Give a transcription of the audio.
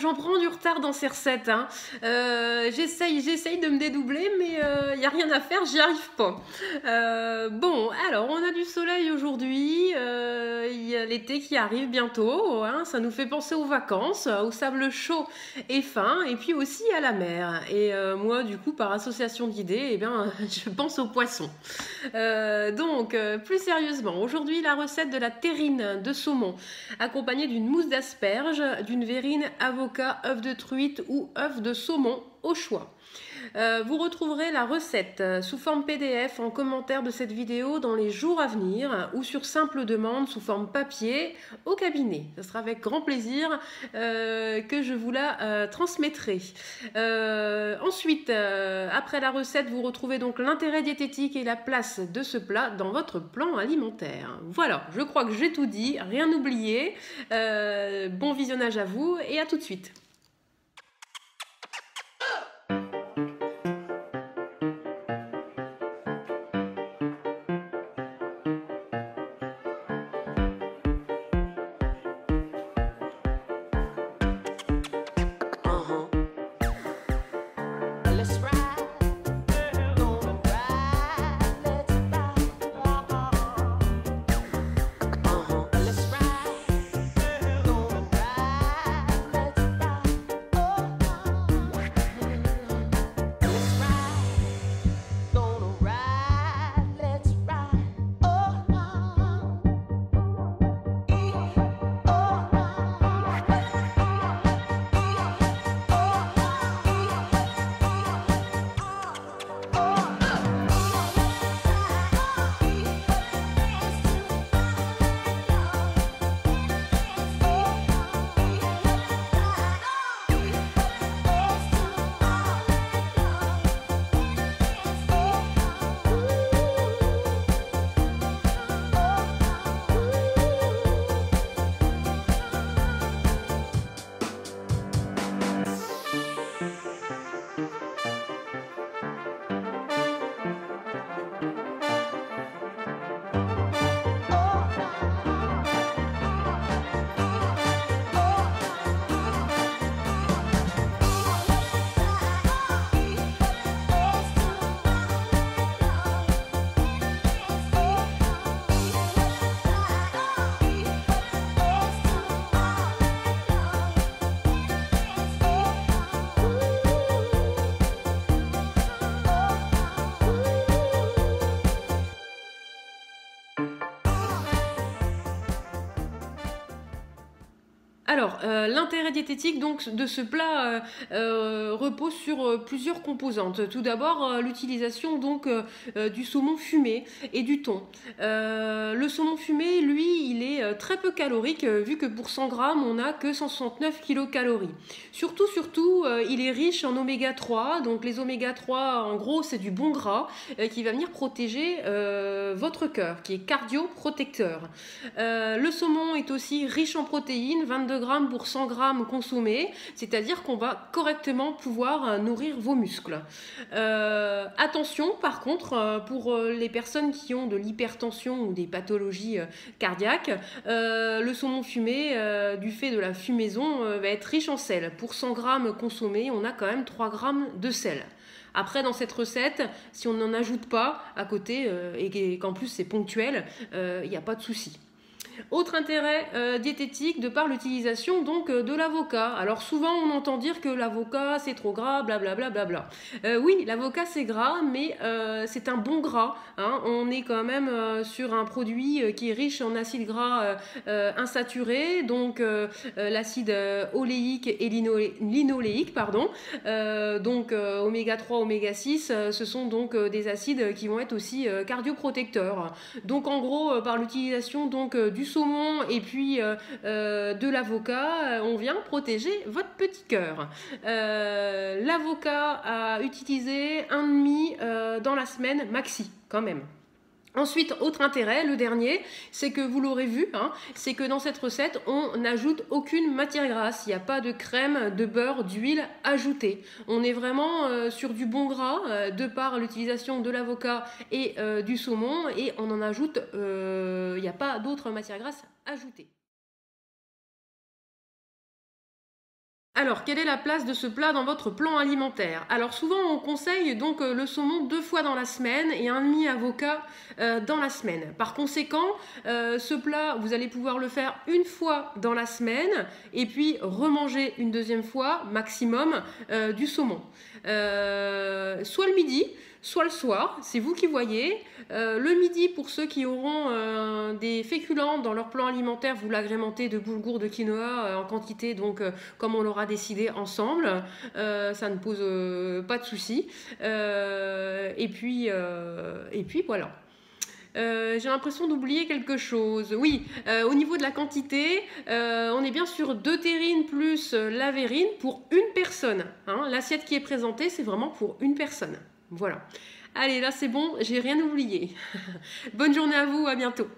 j'en prends du retard dans ces recettes, hein. J'essaye de me dédoubler, mais il n'y a rien à faire, j'y arrive pas. Bon, alors, on a du soleil aujourd'hui, il y a l'été qui arrive bientôt, hein, ça nous fait penser aux vacances, au sable chaud et fin, et puis aussi à la mer. Et moi, du coup, par association d'idées, eh bien, je pense aux poissons. Donc, plus sérieusement, aujourd'hui, la recette de la terrine de saumon, accompagnée d'une mousse d'asperges, d'une verrine, avocat, œuf de truite ou œuf de saumon au choix. Vous retrouverez la recette sous forme PDF en commentaire de cette vidéo dans les jours à venir ou sur simple demande sous forme papier au cabinet. Ce sera avec grand plaisir que je vous la transmettrai. Ensuite, après la recette, vous retrouvez donc l'intérêt diététique et la place de ce plat dans votre plan alimentaire. Voilà, je crois que j'ai tout dit, rien oublié. Bon visionnage à vous et à tout de suite. Alors, l'intérêt diététique donc, de ce plat repose sur plusieurs composantes. Tout d'abord, l'utilisation donc du saumon fumé et du thon. Le saumon fumé, lui, il est très peu calorique, vu que pour 100 grammes, on n'a que 169 kilocalories. Surtout, il est riche en oméga 3. Donc, les oméga 3, en gros, c'est du bon gras qui va venir protéger votre cœur, qui est cardioprotecteur. Le saumon est aussi riche en protéines, 22 grammes pour 100 grammes consommés, c'est-à-dire qu'on va correctement pouvoir nourrir vos muscles. Attention par contre, pour les personnes qui ont de l'hypertension ou des pathologies cardiaques, le saumon fumé, du fait de la fumaison, va être riche en sel. Pour 100 grammes consommés, on a quand même 3 grammes de sel. Après, dans cette recette, si on n'en ajoute pas à côté et qu'en plus c'est ponctuel, il n'y a pas de souci. Autre intérêt diététique de par l'utilisation donc de l'avocat. Alors souvent on entend dire que l'avocat c'est trop gras, blablabla. Oui, l'avocat c'est gras, mais c'est un bon gras, hein. On est quand même sur un produit qui est riche en acides gras insaturés, donc l'acide oléique et linoléique, pardon. Donc oméga 3, oméga 6, ce sont donc des acides qui vont être aussi cardioprotecteurs. Donc en gros, par l'utilisation donc du saumon et puis de l'avocat, on vient protéger votre petit cœur. L'avocat à utiliser 1,5 dans la semaine maxi quand même. Ensuite, autre intérêt, le dernier, c'est que vous l'aurez vu, hein, c'est que dans cette recette, on n'ajoute aucune matière grasse. Il n'y a pas de crème, de beurre, d'huile ajoutée. On est vraiment sur du bon gras de par l'utilisation de l'avocat et du saumon, et on en ajoute, il n'y a pas d'autres matières grasses ajoutées. Alors, quelle est la place de ce plat dans votre plan alimentaire? Alors, souvent, on conseille donc le saumon 2 fois dans la semaine et un demi-avocat dans la semaine. Par conséquent, ce plat, vous allez pouvoir le faire une fois dans la semaine et puis remanger une deuxième fois, maximum, du saumon. Soit le midi, soit le soir, c'est vous qui voyez. Le midi, pour ceux qui auront des féculents dans leur plan alimentaire, vous l'agrémentez de boulgour de quinoa en quantité, donc comme on l'aura décidé ensemble. Ça ne pose pas de souci. Et puis voilà. J'ai l'impression d'oublier quelque chose. Oui, au niveau de la quantité, on est bien sur 2 terrines plus la verrine pour une personne. Hein. L'assiette qui est présentée, c'est vraiment pour une personne. Voilà. Allez, là c'est bon, j'ai rien oublié. Bonne journée à vous, à bientôt.